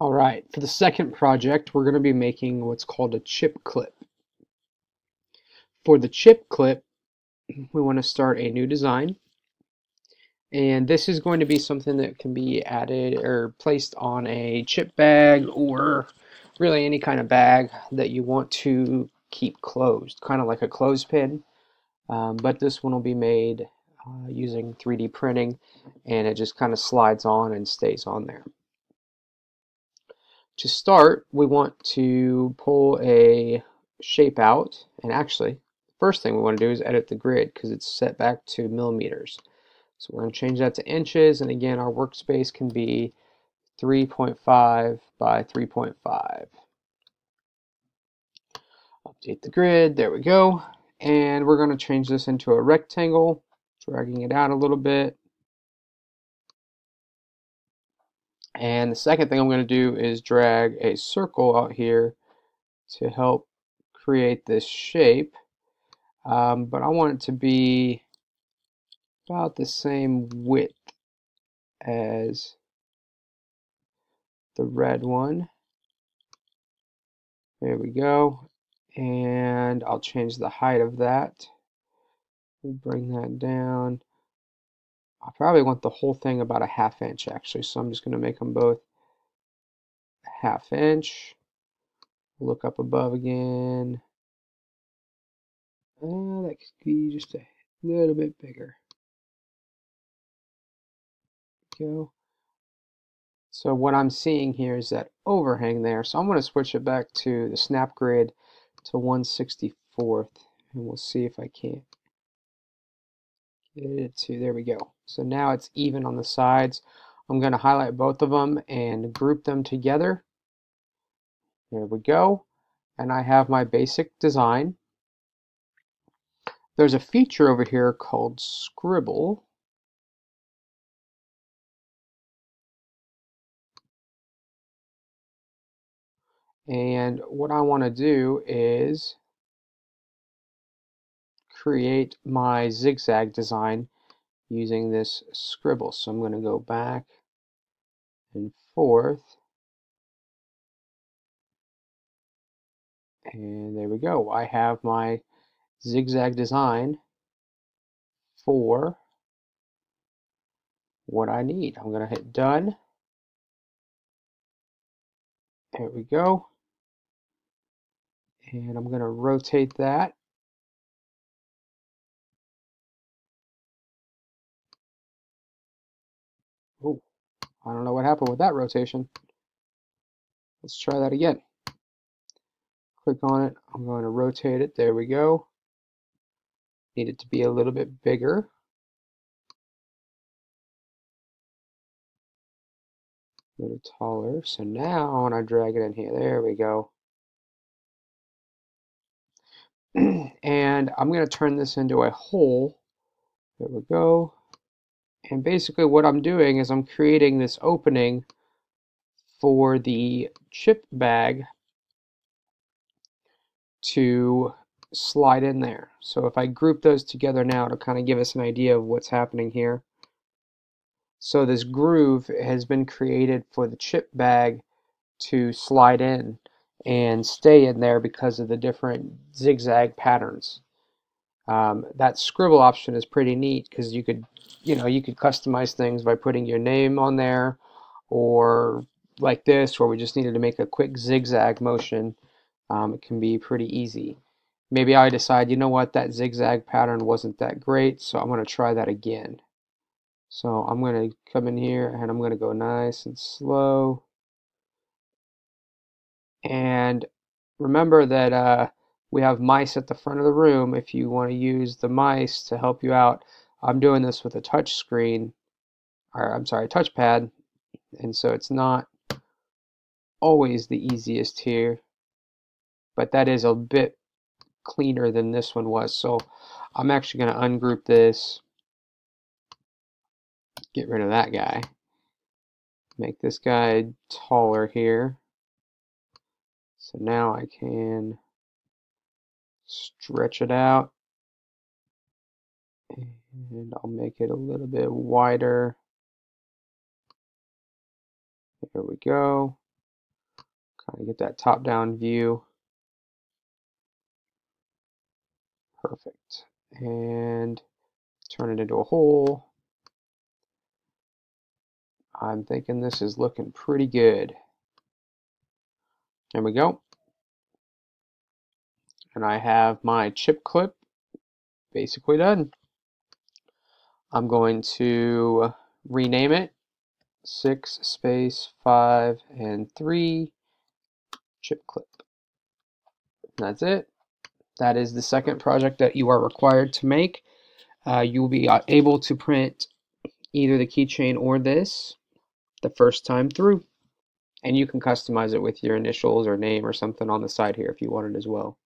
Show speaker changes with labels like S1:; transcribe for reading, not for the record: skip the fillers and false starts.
S1: All right, for the second project, we're going to be making what's called a chip clip. For the chip clip, we want to start a new design, and this is going to be something that can be added or placed on a chip bag or really any kind of bag that you want to keep closed, kind of like a clothespin. But this one will be made using 3D printing, and it just kind of slides on and stays on there. To start, we want to pull a shape out, and actually, the first thing we want to do is edit the grid because it's set back to millimeters. So we're going to change that to inches, and again, our workspace can be 3.5 by 3.5. Update the grid, there we go. And we're going to change this into a rectangle, dragging it out a little bit. And the second thing I'm going to do is drag a circle out here to help create this shape. But I want it to be about the same width as the red one. There we go. And I'll change the height of that. We'll bring that down. I probably want the whole thing about a ½ inch actually, so I'm just going to make them both a ½ inch. Look up above again. That could be just a little bit bigger. Go. So what I'm seeing here is that overhang there. So I'm going to switch it back to the snap grid to 1/64th, and we'll see if I can't get it to, there we go. So now it's even on the sides. I'm going to highlight both of them and group them together. There we go. And I have my basic design. There's a feature over here called Scribble. And what I want to do is create my zigzag design using this Scribble. So I'm going to go back and forth. And there we go. I have my zigzag design for what I need. I'm going to hit done. There we go. And I'm going to rotate that. Oh, I don't know what happened with that rotation. Let's try that again. Click on it. I'm going to rotate it. There we go. Need it to be a little bit bigger. A little taller. So now when I drag it in here, there we go. And I'm going to turn this into a hole. There we go. And basically what I'm doing is I'm creating this opening for the chip bag to slide in there. So if I group those together now to kind of give us an idea of what's happening here. So this groove has been created for the chip bag to slide in and stay in there because of the different zigzag patterns. That scribble option is pretty neat because you could, you could customize things by putting your name on there, or like this, where we just needed to make a quick zigzag motion. It can be pretty easy. Maybe I decide, you know what, that zigzag pattern wasn't that great, so I'm going to try that again. So I'm going to come in here and I'm going to go nice and slow. And remember that we have mice at the front of the room if you want to use the mice to help you out. I'm doing this with a touch screen, or I'm sorry, touchpad, and so it's not always the easiest here, but that is a bit cleaner than this one was. So I'm actually going to ungroup this, get rid of that guy, make this guy taller here. So now I can stretch it out, and I'll make it a little bit wider. There we go. Kind of get that top-down view. Perfect. And turn it into a hole. I'm thinking this is looking pretty good. There we go. And I have my chip clip basically done. I'm going to rename it 6 space 5 and 3 chip clip. That's it. That is the second project that you are required to make. You will be able to print either the keychain or this the first time through. And you can customize it with your initials or name or something on the side here if you wanted as well.